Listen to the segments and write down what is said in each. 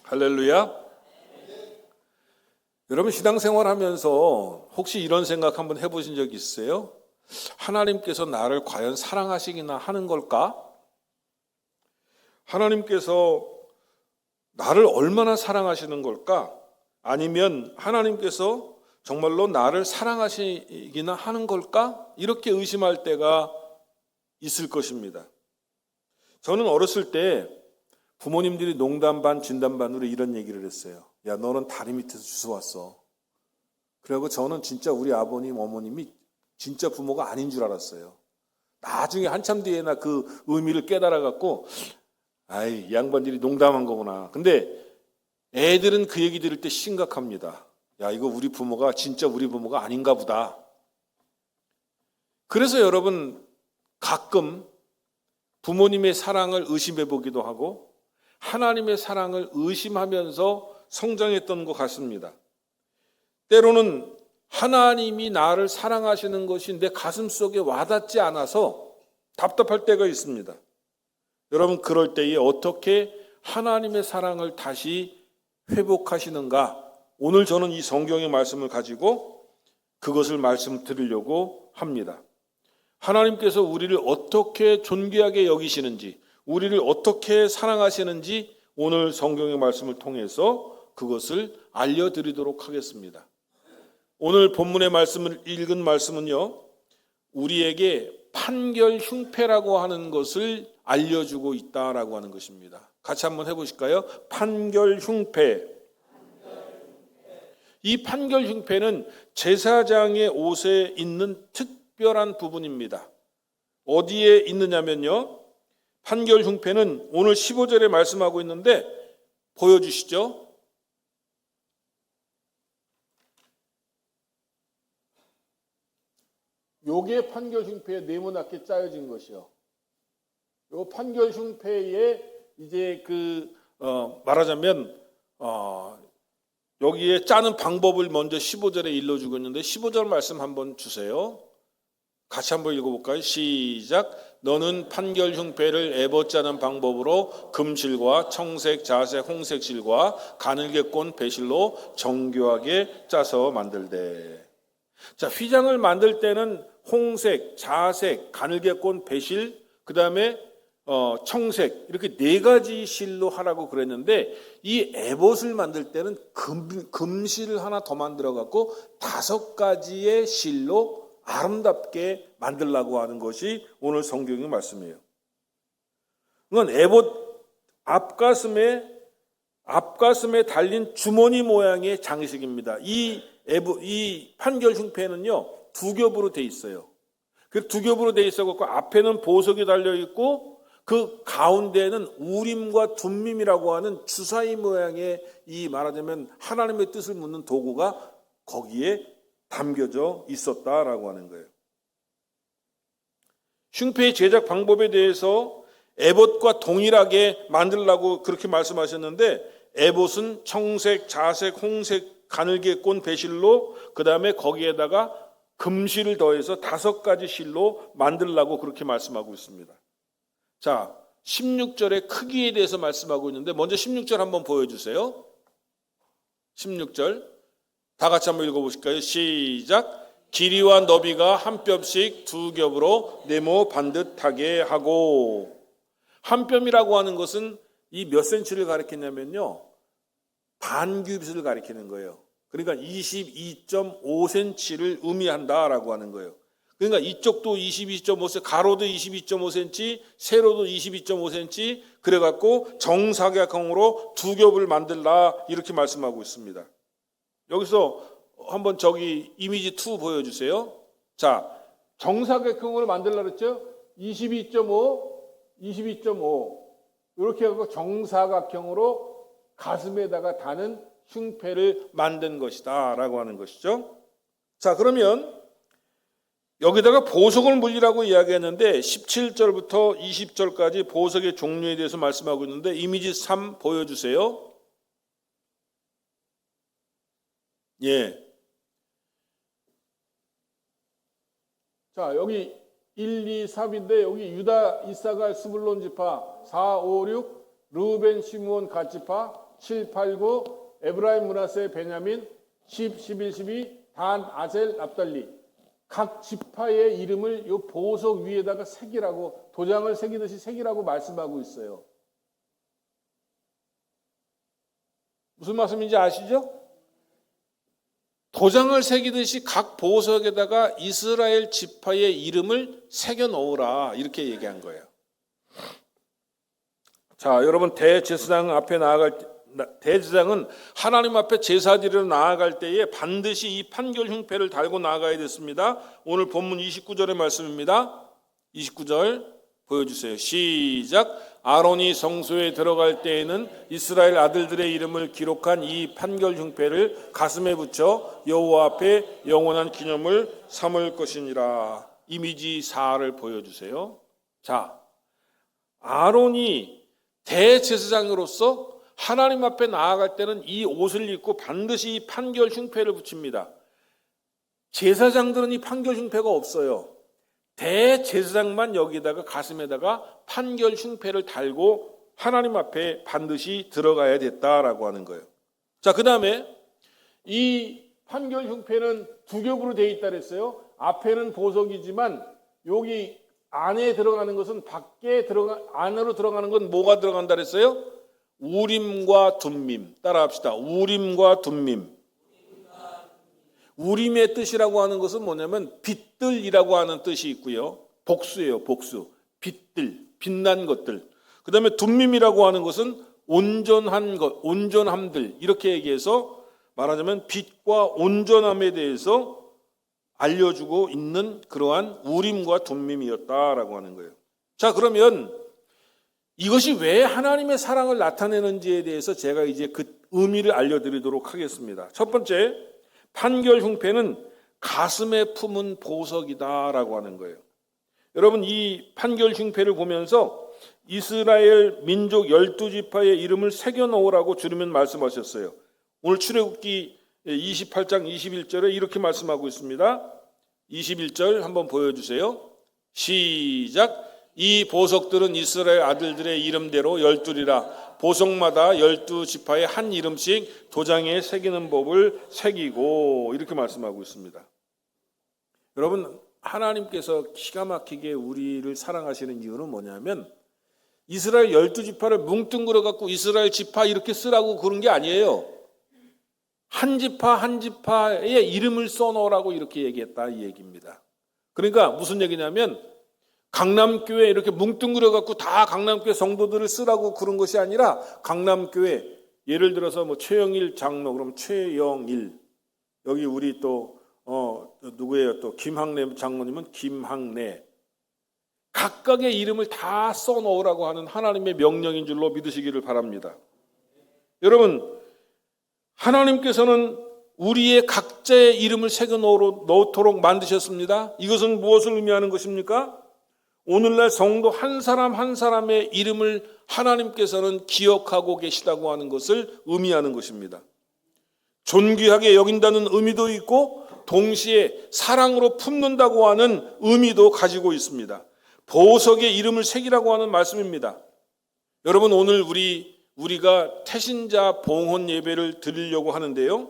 할렐루야. 여러분 신앙생활 하면서 혹시 이런 생각 한번 해보신 적 있어요? 하나님께서 나를 과연 사랑하시기나 하는 걸까? 하나님께서 나를 얼마나 사랑하시는 걸까? 아니면 하나님께서 정말로 나를 사랑하시기나 하는 걸까? 이렇게 의심할 때가 있을 것입니다. 저는 어렸을 때 부모님들이 농담 반 진담 반으로 이런 얘기를 했어요. 야, 너는 다리 밑에서 주워왔어. 그리고 저는 진짜 우리 아버님 어머님이 진짜 부모가 아닌 줄 알았어요. 나중에 한참 뒤에나 그 의미를 깨달아갖고 아이, 이 양반들이 농담한 거구나. 근데 애들은 그 얘기 들을 때 심각합니다. 야, 이거 우리 부모가 진짜 우리 부모가 아닌가 보다. 그래서 여러분 가끔 부모님의 사랑을 의심해 보기도 하고 하나님의 사랑을 의심하면서 성장했던 것 같습니다. 때로는 하나님이 나를 사랑하시는 것이 내 가슴 속에 와닿지 않아서 답답할 때가 있습니다. 여러분 그럴 때에 어떻게 하나님의 사랑을 다시 회복하시는가? 오늘 저는 이 성경의 말씀을 가지고 그것을 말씀드리려고 합니다. 하나님께서 우리를 어떻게 존귀하게 여기시는지, 우리를 어떻게 사랑하시는지 오늘 성경의 말씀을 통해서 그것을 알려드리도록 하겠습니다. 오늘 본문의 말씀을 읽은 말씀은요, 우리에게 판결 흉패라고 하는 것을 알려주고 있다라고 하는 것입니다. 같이 한번 해보실까요? 판결 흉패. 이 판결 흉패는 제사장의 옷에 있는 특별한 부분입니다. 어디에 있느냐면요, 판결 흉패는 오늘 15절에 말씀하고 있는데 보여주시죠. 요게 판결 흉패에 네모나게 짜여진 것이요. 요 판결 흉패에 이제 말하자면 여기에 짜는 방법을 먼저 15절에 일러주고 있는데 15절 말씀 한번 주세요. 같이 한번 읽어볼까요? 시작. 너는 판결 흉패를 에봇 짜는 방법으로 금실과 청색, 자색, 홍색 실과 가늘게 꼰 배실로 정교하게 짜서 만들되. 자, 휘장을 만들 때는 홍색, 자색, 가늘게 꼰 배실, 그 다음에 청색 이렇게 네 가지 실로 하라고 그랬는데 이 에봇을 만들 때는 금실을 하나 더 만들어 갖고 5가지의 실로 아름답게 만들라고 하는 것이 오늘 성경의 말씀이에요. 이건 에봇 앞가슴에 달린 주머니 모양의 장식입니다. 이 판결 흉패는요 2겹으로 돼 있어요. 그 2겹으로 돼 있어 갖고 앞에는 보석이 달려 있고 그 가운데에는 우림과 둠밈이라고 하는 주사위 모양의 이 말하자면 하나님의 뜻을 묻는 도구가 거기에 담겨져 있었다라고 하는 거예요. 흉패의 제작 방법에 대해서 에봇과 동일하게 만들라고 그렇게 말씀하셨는데 에봇은 청색, 자색, 홍색, 가늘게 꼰 배실로 그 다음에 거기에다가 금실을 더해서 5가지 실로 만들라고 그렇게 말씀하고 있습니다. 자, 16절의 크기에 대해서 말씀하고 있는데 먼저 16절 한번 보여주세요. 16절 다 같이 한번 읽어보실까요? 시작. 길이와 너비가 한 뼘씩 2겹으로 네모 반듯하게 하고. 한 뼘이라고 하는 것은 이 몇 센치를 가리키냐면요 반규빗을 가리키는 거예요. 그러니까 22.5cm를 의미한다라고 하는 거예요. 그러니까 이쪽도 22.5cm, 가로도 22.5cm, 세로도 22.5cm 그래갖고 정사각형으로 2겹을 만들라 이렇게 말씀하고 있습니다. 여기서 한번 저기 이미지 2 보여주세요. 자, 정사각형으로 만들라 그랬죠? 22.5 이렇게 하고 정사각형으로 가슴에다가 다는 흉패를 만든 것이다 라고 하는 것이죠. 자, 그러면 여기다가 보석을 물리라고 이야기했는데 17절부터 20절까지 보석의 종류에 대해서 말씀하고 있는데 이미지 3 보여주세요. 예. 자, 여기 1, 2, 3인데 여기 유다, 이사갈, 스불론 지파 4, 5, 6 르우벤, 시므온, 갓 지파 7, 8, 9, 에브라임, 므낫세, 베냐민, 10, 11, 12, 단, 아셀, 납달리. 각 지파의 이름을 이 보석 위에다가 새기라고, 도장을 새기듯이 새기라고 말씀하고 있어요. 무슨 말씀인지 아시죠? 도장을 새기듯이 각 보석에다가 이스라엘 지파의 이름을 새겨 놓으라, 이렇게 얘기한 거예요. 자, 여러분, 대제사장 앞에 나아갈 때, 대제사장은 하나님 앞에 제사 드리러 나아갈 때에 반드시 이 판결 흉패를 달고 나아가야 됐습니다. 오늘 본문 29절의 말씀입니다. 29절 보여주세요. 시작. 아론이 성소에 들어갈 때에는 이스라엘 아들들의 이름을 기록한 이 판결 흉패를 가슴에 붙여 여호와 앞에 영원한 기념을 삼을 것이니라. 이미지 4를 보여주세요. 자, 아론이 대제사장으로서 하나님 앞에 나아갈 때는 이 옷을 입고 반드시 이 판결 흉패를 붙입니다. 제사장들은 이 판결 흉패가 없어요. 대제사장만 여기다가 가슴에다가 판결 흉패를 달고 하나님 앞에 반드시 들어가야 됐다라고 하는 거예요. 자, 그 다음에 이 판결 흉패는 두 겹으로 되어 있다 그랬어요. 앞에는 보석이지만 여기 안에 들어가는 것은 안으로 들어가는 건 뭐가 들어간다 그랬어요? 우림과 둠밈. 따라합시다. 우림과 둠밈. 우림의 뜻이라고 하는 것은 뭐냐면 빛들이라고 하는 뜻이 있고요. 복수예요, 복수. 빛들, 빛난 것들. 그 다음에 둠밈이라고 하는 것은 온전한 것, 온전함들. 이렇게 얘기해서 말하자면 빛과 온전함에 대해서 알려주고 있는 그러한 우림과 둠밈이었다라고 하는 거예요. 자, 그러면 이것이 왜 하나님의 사랑을 나타내는지에 대해서 제가 이제 그 의미를 알려드리도록 하겠습니다. 첫 번째, 판결 흉패는 가슴에 품은 보석이다라고 하는 거예요. 여러분, 이 판결 흉패를 보면서 이스라엘 민족 12지파의 이름을 새겨놓으라고 주님은 말씀하셨어요. 오늘 출애굽기 28장 21절에 이렇게 말씀하고 있습니다. 21절 한번 보여주세요. 시작. 이 보석들은 이스라엘 아들들의 이름대로 12이라 보석마다 12지파의 한 이름씩 도장에 새기는 법을 새기고, 이렇게 말씀하고 있습니다. 여러분, 하나님께서 기가 막히게 우리를 사랑하시는 이유는 뭐냐면 이스라엘 12지파를 뭉뚱그려 갖고 이스라엘 지파 이렇게 쓰라고 그런 게 아니에요. 한 지파 한 지파의 이름을 써놓으라고 이렇게 얘기했다, 이 얘기입니다. 그러니까 무슨 얘기냐면 강남교회 이렇게 뭉뚱그려 갖고 다 강남교회 성도들을 쓰라고 그런 것이 아니라, 강남교회 예를 들어서 뭐 최영일 장로, 그럼 최영일, 여기 우리 또 누구예요? 또 김학래 장로님은 김학래, 각각의 이름을 다 써놓으라고 하는 하나님의 명령인 줄로 믿으시기를 바랍니다. 여러분, 하나님께서는 우리의 각자의 이름을 새겨 놓도록 만드셨습니다. 이것은 무엇을 의미하는 것입니까? 오늘날 성도 한 사람 한 사람의 이름을 하나님께서는 기억하고 계시다고 하는 것을 의미하는 것입니다. 존귀하게 여긴다는 의미도 있고 동시에 사랑으로 품는다고 하는 의미도 가지고 있습니다. 보석의 이름을 새기라고 하는 말씀입니다. 여러분, 오늘 우리가 태신자 봉헌 예배를 드리려고 하는데요.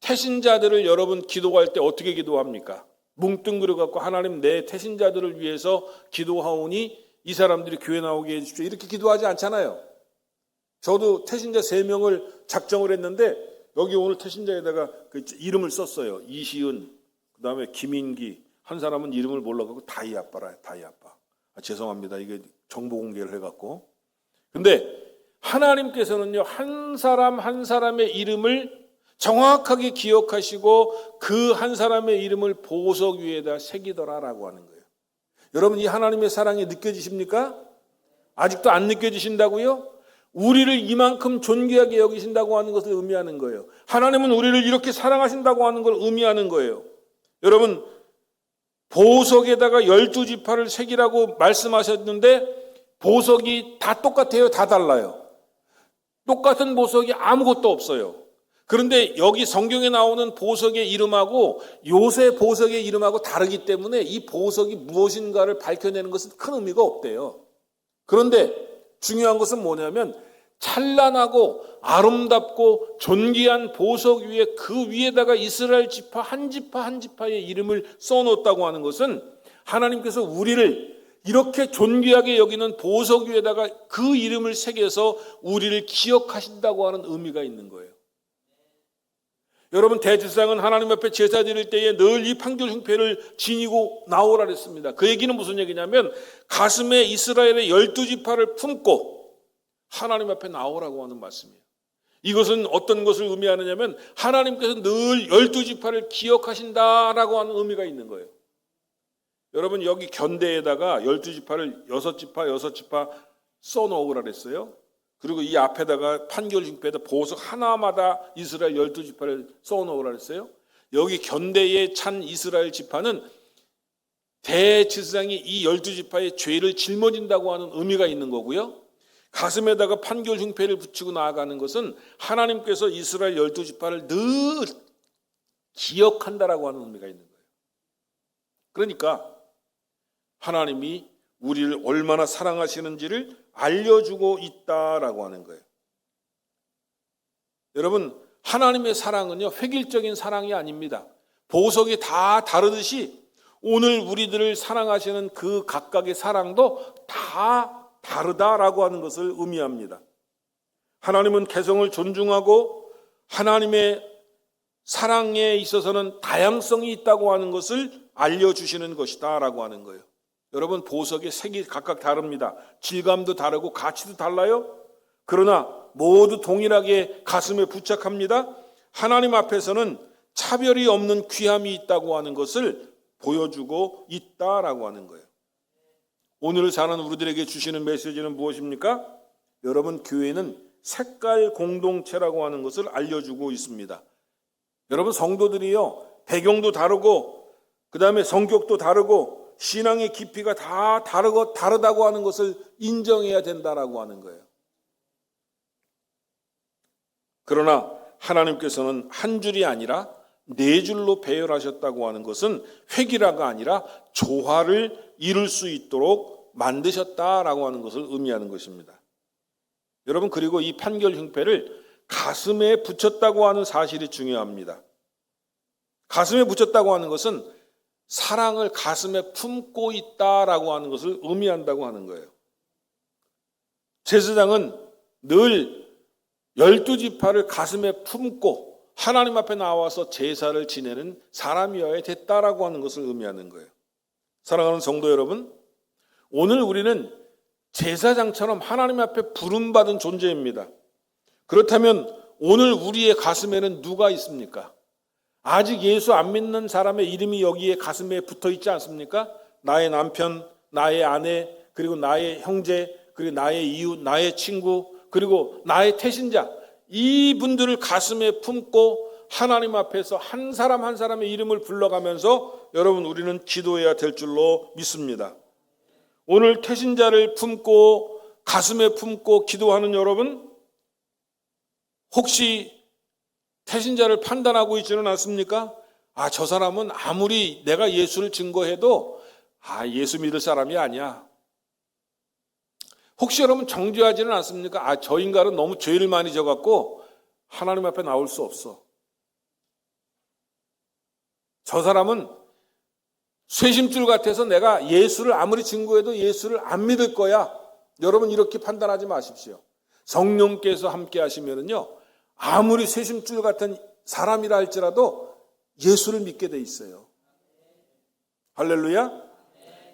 태신자들을 여러분 기도할 때 어떻게 기도합니까? 뭉뚱그려 갖고 하나님 내 태신자들을 위해서 기도하오니 이 사람들이 교회 나오게 해주십시오, 이렇게 기도하지 않잖아요. 저도 태신자 3명을 작정을 했는데 여기 오늘 태신자에다가 그 이름을 썼어요. 이시은, 그 다음에 김인기, 한 사람은 이름을 몰라갖고 다이 아빠라, 다이 아빠. 죄송합니다. 이게 정보 공개를 해갖고. 근데 하나님께서는요, 한 사람 한 사람의 이름을 정확하게 기억하시고 그 한 사람의 이름을 보석 위에다 새기더라라고 하는 거예요. 여러분, 이 하나님의 사랑이 느껴지십니까? 아직도 안 느껴지신다고요? 우리를 이만큼 존귀하게 여기신다고 하는 것을 의미하는 거예요. 하나님은 우리를 이렇게 사랑하신다고 하는 걸 의미하는 거예요. 여러분, 보석에다가 12지파를 새기라고 말씀하셨는데 보석이 다 똑같아요? 다 달라요? 똑같은 보석이 아무것도 없어요. 그런데 여기 성경에 나오는 보석의 이름하고 요새 보석의 이름하고 다르기 때문에 이 보석이 무엇인가를 밝혀내는 것은 큰 의미가 없대요. 그런데 중요한 것은 뭐냐면 찬란하고 아름답고 존귀한 보석 위에 그 위에다가 이스라엘 지파 한 지파 한 지파의 이름을 써놓았다고 하는 것은 하나님께서 우리를 이렇게 존귀하게 여기는 보석 위에다가 그 이름을 새겨서 우리를 기억하신다고 하는 의미가 있는 거예요. 여러분, 대제사장은 하나님 앞에 제사 드릴 때에 늘 이 판결 흉패를 지니고 나오라 그랬습니다. 그 얘기는 무슨 얘기냐면 가슴에 이스라엘의 12지파를 품고 하나님 앞에 나오라고 하는 말씀이에요. 이것은 어떤 것을 의미하느냐면 하나님께서 늘 12지파를 기억하신다라고 하는 의미가 있는 거예요. 여러분, 여기 견대에다가 12지파를 6지파 써놓으라 그랬어요. 그리고 이 앞에다가 판결 흉패에다 보석 하나마다 이스라엘 12지파를 써놓으라 그랬어요. 여기 견대에 찬 이스라엘 지파는 대제사장이 이 12지파의 죄를 짊어진다고 하는 의미가 있는 거고요. 가슴에다가 판결 흉패를 붙이고 나아가는 것은 하나님께서 이스라엘 12지파를 늘 기억한다라고 하는 의미가 있는 거예요. 그러니까 하나님이 우리를 얼마나 사랑하시는지를 알려주고 있다라고 하는 거예요. 여러분, 하나님의 사랑은요, 획일적인 사랑이 아닙니다. 보석이 다 다르듯이 오늘 우리들을 사랑하시는 그 각각의 사랑도 다 다르다라고 하는 것을 의미합니다. 하나님은 개성을 존중하고 하나님의 사랑에 있어서는 다양성이 있다고 하는 것을 알려주시는 것이다라고 하는 거예요. 여러분, 보석의 색이 각각 다릅니다. 질감도 다르고 가치도 달라요. 그러나 모두 동일하게 가슴에 부착합니다. 하나님 앞에서는 차별이 없는 귀함이 있다고 하는 것을 보여주고 있다라고 하는 거예요. 오늘 사는 우리들에게 주시는 메시지는 무엇입니까? 여러분, 교회는 색깔 공동체라고 하는 것을 알려주고 있습니다. 여러분, 성도들이요, 배경도 다르고 그 다음에 성격도 다르고 신앙의 깊이가 다 다르다고 하는 것을 인정해야 된다라고 하는 거예요. 그러나 하나님께서는 한 줄이 아니라 네 줄로 배열하셨다고 하는 것은 획일화가 아니라 조화를 이룰 수 있도록 만드셨다라고 하는 것을 의미하는 것입니다. 여러분, 그리고 이 판결 흉패를 가슴에 붙였다고 하는 사실이 중요합니다. 가슴에 붙였다고 하는 것은 사랑을 가슴에 품고 있다라고 하는 것을 의미한다고 하는 거예요. 제사장은 늘 12지파를 가슴에 품고 하나님 앞에 나와서 제사를 지내는 사람이어야 됐다라고 하는 것을 의미하는 거예요. 사랑하는 성도 여러분, 오늘 우리는 제사장처럼 하나님 앞에 부름받은 존재입니다. 그렇다면 오늘 우리의 가슴에는 누가 있습니까? 아직 예수 안 믿는 사람의 이름이 여기에 가슴에 붙어 있지 않습니까? 나의 남편, 나의 아내, 그리고 나의 형제, 그리고 나의 이웃, 나의 친구, 그리고 나의 태신자, 이분들을 가슴에 품고 하나님 앞에서 한 사람 한 사람의 이름을 불러가면서 여러분, 우리는 기도해야 될 줄로 믿습니다. 오늘 태신자를 품고 가슴에 품고 기도하는 여러분, 혹시 태신자를 판단하고 있지는 않습니까? 저 사람은 아무리 내가 예수를 증거해도 예수 믿을 사람이 아니야. 혹시 여러분 정죄하지는 않습니까? 저 인간은 너무 죄를 많이 져갖고 하나님 앞에 나올 수 없어. 저 사람은 쇠심줄 같아서 내가 예수를 아무리 증거해도 예수를 안 믿을 거야. 여러분, 이렇게 판단하지 마십시오. 성령께서 함께 하시면은요, 아무리 쇠심줄 같은 사람이라 할지라도 예수를 믿게 돼 있어요. 할렐루야.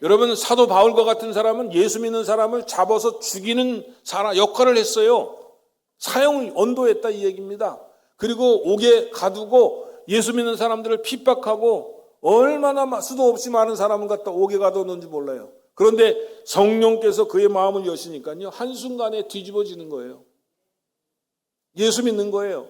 여러분, 사도 바울과 같은 사람은 예수 믿는 사람을 잡아서 죽이는 역할을 했어요. 사형을 언도했다 이 얘기입니다. 그리고 옥에 가두고 예수 믿는 사람들을 핍박하고 얼마나 수도 없이 많은 사람을 갖다 옥에 가둬놓는지 몰라요. 그런데 성령께서 그의 마음을 여시니까요, 한순간에 뒤집어지는 거예요. 예수 믿는 거예요.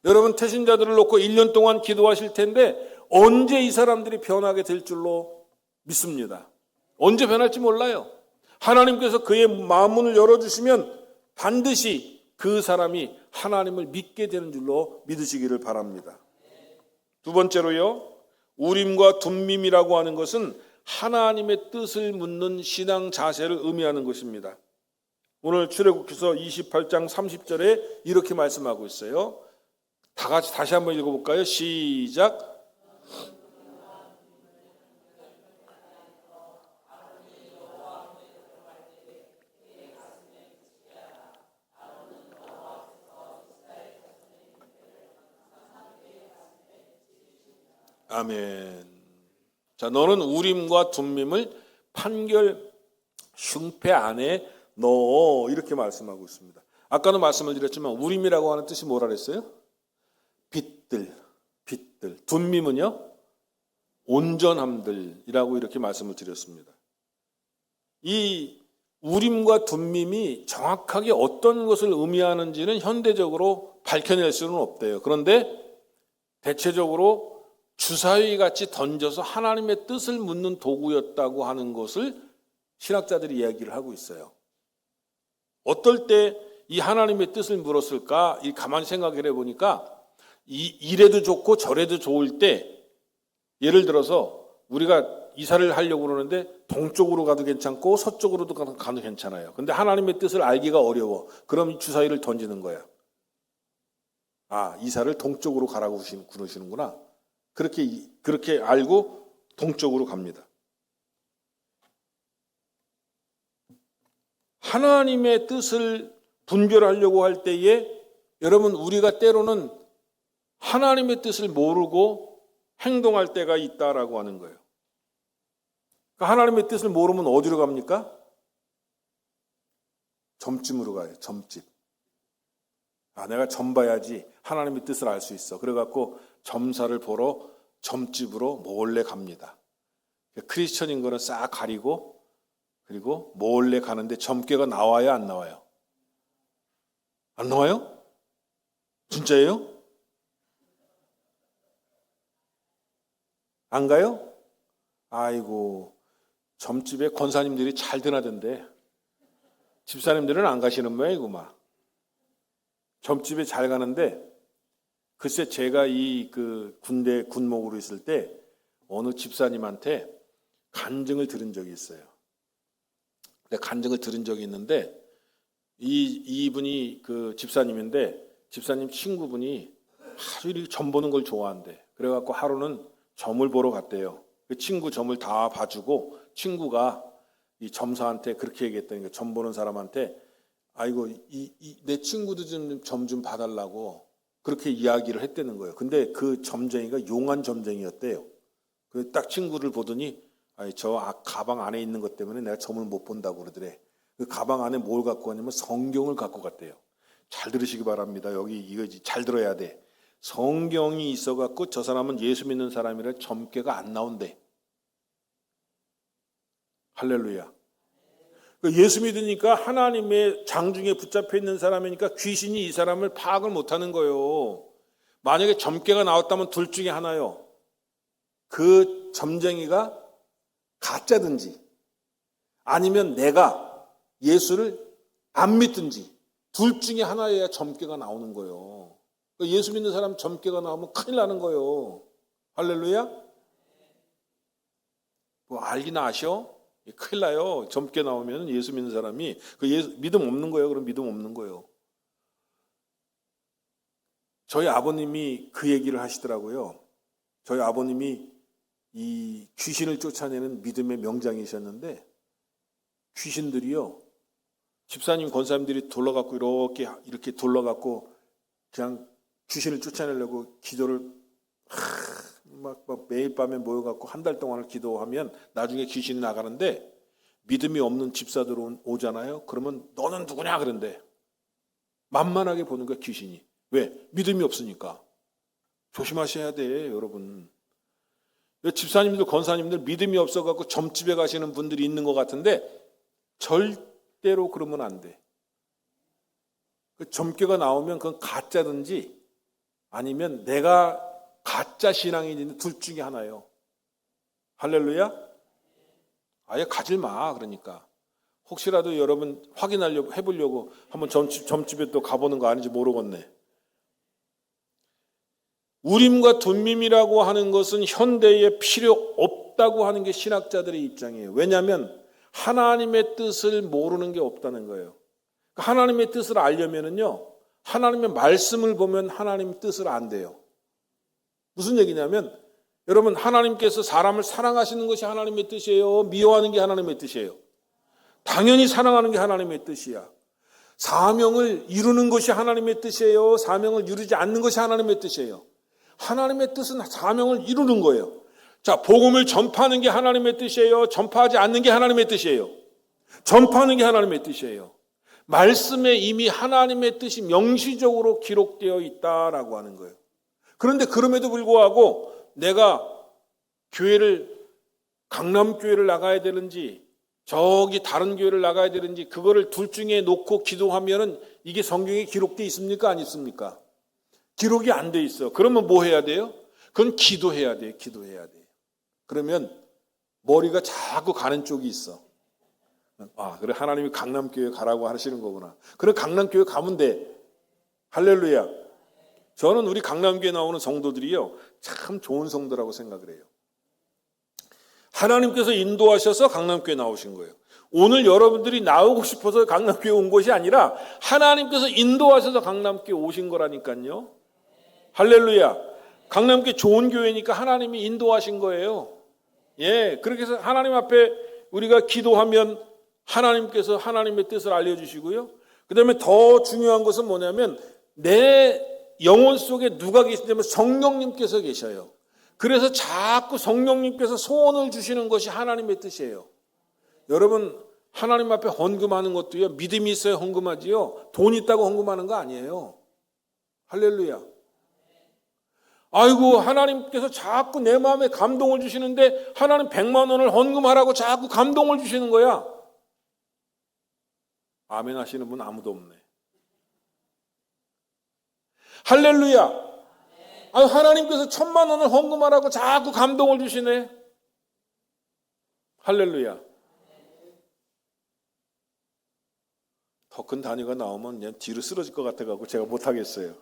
여러분, 태신자들을 놓고 1년 동안 기도하실 텐데 언제 이 사람들이 변하게 될 줄로 믿습니다. 언제 변할지 몰라요. 하나님께서 그의 마음문을 열어주시면 반드시 그 사람이 하나님을 믿게 되는 줄로 믿으시기를 바랍니다. 두 번째로요, 우림과 둠밈이라고 하는 것은 하나님의 뜻을 묻는 신앙 자세를 의미하는 것입니다. 오늘 출애굽기서 28장 30절에 이렇게 말씀하고 있어요. 다 같이 다시 한번 읽어볼까요? 시작. 아멘. 자, 너는 우림과 둠밈을 판결 흉패 안에 넣어, 이렇게 말씀하고 있습니다. 아까도 말씀을 드렸지만 우림이라고 하는 뜻이 뭐라 그랬어요? 빛들. 둠밈은요? 온전함들이라고 이렇게 말씀을 드렸습니다. 이 우림과 둠밈이 정확하게 어떤 것을 의미하는지는 현대적으로 밝혀낼 수는 없대요. 그런데 대체적으로 주사위 같이 던져서 하나님의 뜻을 묻는 도구였다고 하는 것을 신학자들이 이야기를 하고 있어요. 어떨 때 이 하나님의 뜻을 물었을까? 가만히 생각을 해보니까 이래도 좋고 저래도 좋을 때, 예를 들어서 우리가 이사를 하려고 그러는데 동쪽으로 가도 괜찮고 서쪽으로도 가도 괜찮아요. 근데 하나님의 뜻을 알기가 어려워. 그럼 주사위를 던지는 거야. 아, 이사를 동쪽으로 가라고 그러시는구나. 그렇게 알고 동쪽으로 갑니다. 하나님의 뜻을 분별하려고 할 때에 여러분, 우리가 때로는 하나님의 뜻을 모르고 행동할 때가 있다라고 하는 거예요. 그러니까 하나님의 뜻을 모르면 어디로 갑니까? 점집으로 가요. 점집. 아, 내가 점 봐야지 하나님의 뜻을 알 수 있어. 그래갖고 점사를 보러 점집으로 몰래 갑니다. 크리스천인 거는 싹 가리고, 그리고 몰래 가는데 점괘가 나와요, 안 나와요? 안 나와요? 진짜예요? 안 가요? 아이고, 점집에 권사님들이 잘 드나던데 집사님들은 안 가시는 모양이구만. 점집에 잘 가는데, 글쎄 제가 군대 군목으로 있을 때 어느 집사님한테 간증을 들은 적이 있어요. 간증을 들은 적이 있는데 이분이 그 집사님인데, 집사님 친구분이 하도 이렇게 점 보는 걸 좋아한대. 그래갖고 하루는 점을 보러 갔대요. 그 친구 점을 다 봐주고 친구가 이 점사한테 그렇게 얘기했다니까, 점 보는 사람한테 아이고 내 친구도 좀 점 좀 봐달라고 그렇게 이야기를 했다는 거예요. 근데 그 점쟁이가 용한 점쟁이였대요. 그 딱 친구를 보더니 저 가방 안에 있는 것 때문에 내가 점을 못 본다고 그러더래. 그 가방 안에 뭘 갖고 왔냐면 성경을 갖고 갔대요. 잘 들으시기 바랍니다. 여기 이거 잘 들어야 돼. 성경이 있어갖고 저 사람은 예수 믿는 사람이라 점괘가 안 나온대. 할렐루야. 예수 믿으니까 하나님의 장중에 붙잡혀 있는 사람이니까 귀신이 이 사람을 파악을 못하는 거예요. 만약에 점괘가 나왔다면 둘 중에 하나요. 그 점쟁이가 가짜든지 아니면 내가 예수를 안 믿든지 둘 중에 하나여야 점괘가 나오는 거예요. 예수 믿는 사람 점괘가 나오면 큰일 나는 거예요. 할렐루야. 뭐 알긴 아셔? 큰일 나요. 점괘 나오면 예수 믿는 사람이 믿음 없는 거예요. 그럼 믿음 없는 거예요. 저희 아버님이 그 얘기를 하시더라고요. 저희 아버님이 이 귀신을 쫓아내는 믿음의 명장이셨는데, 귀신들이요, 집사님 권사님들이 돌러갖고 이렇게 돌러갖고 그냥 귀신을 쫓아내려고 기도를 막 매일 밤에 모여갖고 한 달 동안을 기도하면 나중에 귀신이 나가는데, 믿음이 없는 집사들 오잖아요. 그러면 너는 누구냐 그런데 만만하게 보는 거야, 귀신이. 왜? 믿음이 없으니까. 조심하셔야 돼, 여러분. 집사님들 권사님들 믿음이 없어갖고 점집에 가시는 분들이 있는 것 같은데 절대로 그러면 안 돼. 그 점괘가 나오면 그건 가짜든지 아니면 내가 가짜 신앙이 있는 둘 중에 하나예요. 할렐루야. 아예 가질 마. 그러니까 혹시라도 여러분 확인하려고 해보려고 한번 점집에 또 가보는 거 아닌지 모르겠네. 우림과 둠밈이라고 하는 것은 현대에 필요 없다고 하는 게 신학자들의 입장이에요. 왜냐하면 하나님의 뜻을 모르는 게 없다는 거예요. 하나님의 뜻을 알려면은요, 하나님의 말씀을 보면 하나님의 뜻을 안 돼요. 무슨 얘기냐면, 여러분, 하나님께서 사람을 사랑하시는 것이 하나님의 뜻이에요? 미워하는 게 하나님의 뜻이에요? 당연히 사랑하는 게 하나님의 뜻이야. 사명을 이루는 것이 하나님의 뜻이에요? 사명을 이루지 않는 것이 하나님의 뜻이에요? 하나님의 뜻은 사명을 이루는 거예요. 자, 복음을 전파하는 게 하나님의 뜻이에요? 전파하지 않는 게 하나님의 뜻이에요? 전파하는 게 하나님의 뜻이에요. 말씀에 이미 하나님의 뜻이 명시적으로 기록되어 있다라고 하는 거예요. 그런데 그럼에도 불구하고 내가 강남교회를 나가야 되는지 저기 다른 교회를 나가야 되는지 그거를 둘 중에 놓고 기도하면은 이게 성경에 기록되어 있습니까? 안 있습니까? 기록이 안 돼 있어. 그러면 뭐 해야 돼요? 그건 기도해야 돼요. 기도해야 돼요. 그러면 머리가 자꾸 가는 쪽이 있어. 아, 그래, 하나님이 강남교회 가라고 하시는 거구나. 그래, 강남교회 가면 돼. 할렐루야. 저는 우리 강남교회 나오는 성도들이요, 참 좋은 성도라고 생각을 해요. 하나님께서 인도하셔서 강남교회 나오신 거예요. 오늘 여러분들이 나오고 싶어서 강남교회 온 것이 아니라 하나님께서 인도하셔서 강남교회 오신 거라니까요. 할렐루야. 강남교회 좋은 교회니까 하나님이 인도하신 거예요. 예, 그렇게 해서 하나님 앞에 우리가 기도하면 하나님께서 하나님의 뜻을 알려주시고요. 그 다음에 더 중요한 것은 뭐냐면 내 영혼 속에 누가 계시냐면 성령님께서 계셔요. 그래서 자꾸 성령님께서 소원을 주시는 것이 하나님의 뜻이에요. 여러분, 하나님 앞에 헌금하는 것도요, 믿음이 있어야 헌금하지요, 돈 있다고 헌금하는 거 아니에요. 할렐루야. 아이고, 하나님께서 자꾸 내 마음에 감동을 주시는데 하나님 100만 원을 헌금하라고 자꾸 감동을 주시는 거야. 아멘 하시는 분 아무도 없네. 할렐루야. 하나님께서 1000만 원을 헌금하라고 자꾸 감동을 주시네. 할렐루야. 더 큰 단위가 나오면 그냥 뒤로 쓰러질 것 같아가지고 제가 못하겠어요.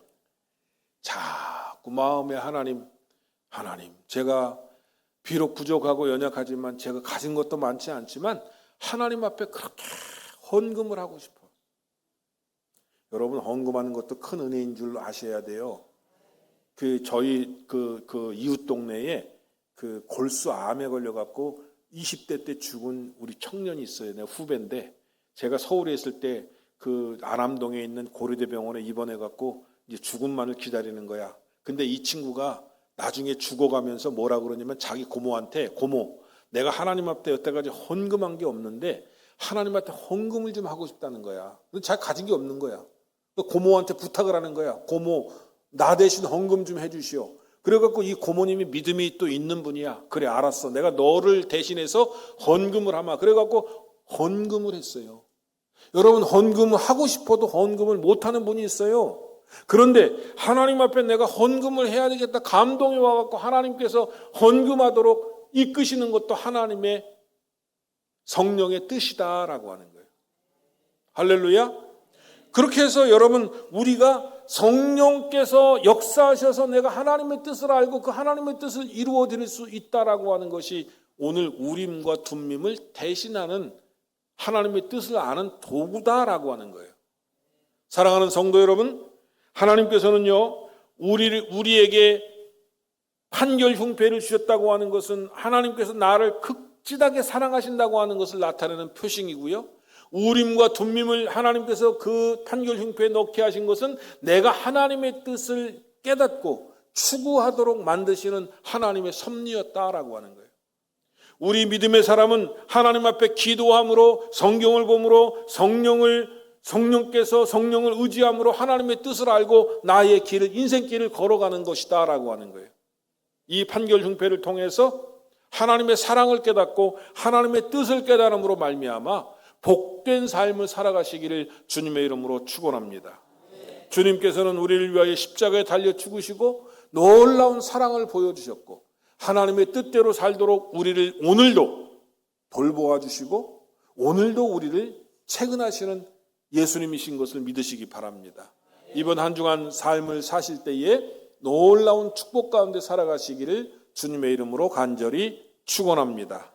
자꾸 마음에 하나님, 제가 비록 부족하고 연약하지만 제가 가진 것도 많지 않지만 하나님 앞에 그렇게 헌금을 하고 싶어. 여러분, 헌금하는 것도 큰 은혜인 줄 아셔야 돼요. 저희 이웃 동네에 골수암에 걸려갖고 20대 때 죽은 우리 청년이 있어요. 내가 후배인데, 제가 서울에 있을 때 안암동에 있는 고려대병원에 입원해갖고 이제 죽음만을 기다리는 거야. 근데 이 친구가 나중에 죽어가면서 뭐라 그러냐면 자기 고모한테, 고모, 내가 하나님 앞에 여태까지 헌금한 게 없는데 하나님한테 헌금을 좀 하고 싶다는 거야. 근데 자기가 가진 게 없는 거야. 고모한테 부탁을 하는 거야. 고모, 나 대신 헌금 좀 해주시오. 그래갖고 이 고모님이 믿음이 또 있는 분이야. 그래, 알았어. 내가 너를 대신해서 헌금을 하마. 그래갖고 헌금을 했어요. 여러분, 헌금을 하고 싶어도 헌금을 못하는 분이 있어요. 그런데 하나님 앞에 내가 헌금을 해야 되겠다 감동이 와갖고 하나님께서 헌금하도록 이끄시는 것도 하나님의 성령의 뜻이다라고 하는 거예요. 할렐루야. 그렇게 해서 여러분, 우리가 성령께서 역사하셔서 내가 하나님의 뜻을 알고 그 하나님의 뜻을 이루어 드릴 수 있다라고 하는 것이 오늘 우림과 둠밈을 대신하는 하나님의 뜻을 아는 도구다라고 하는 거예요. 사랑하는 성도 여러분, 하나님께서는요, 우리에게 판결 흉패를 주셨다고 하는 것은 하나님께서 나를 극진하게 사랑하신다고 하는 것을 나타내는 표징이고요. 우림과 둠밈을 하나님께서 그 판결 흉패에 넣게 하신 것은 내가 하나님의 뜻을 깨닫고 추구하도록 만드시는 하나님의 섭리였다라고 하는 거예요. 우리 믿음의 사람은 하나님 앞에 기도함으로, 성경을 봄으로, 성령께서 성령을 의지함으로 하나님의 뜻을 알고 나의 길을, 인생길을 걸어가는 것이다라고 하는 거예요. 이 판결 흉패를 통해서 하나님의 사랑을 깨닫고 하나님의 뜻을 깨달음으로 말미암아 복된 삶을 살아가시기를 주님의 이름으로 축원합니다. 주님께서는 우리를 위하여 십자가에 달려 죽으시고 놀라운 사랑을 보여주셨고 하나님의 뜻대로 살도록 우리를 오늘도 돌보아 주시고 오늘도 우리를 채근하시는 예수님이신 것을 믿으시기 바랍니다. 이번 한 주간 삶을 사실 때에 놀라운 축복 가운데 살아가시기를 주님의 이름으로 간절히 축원합니다.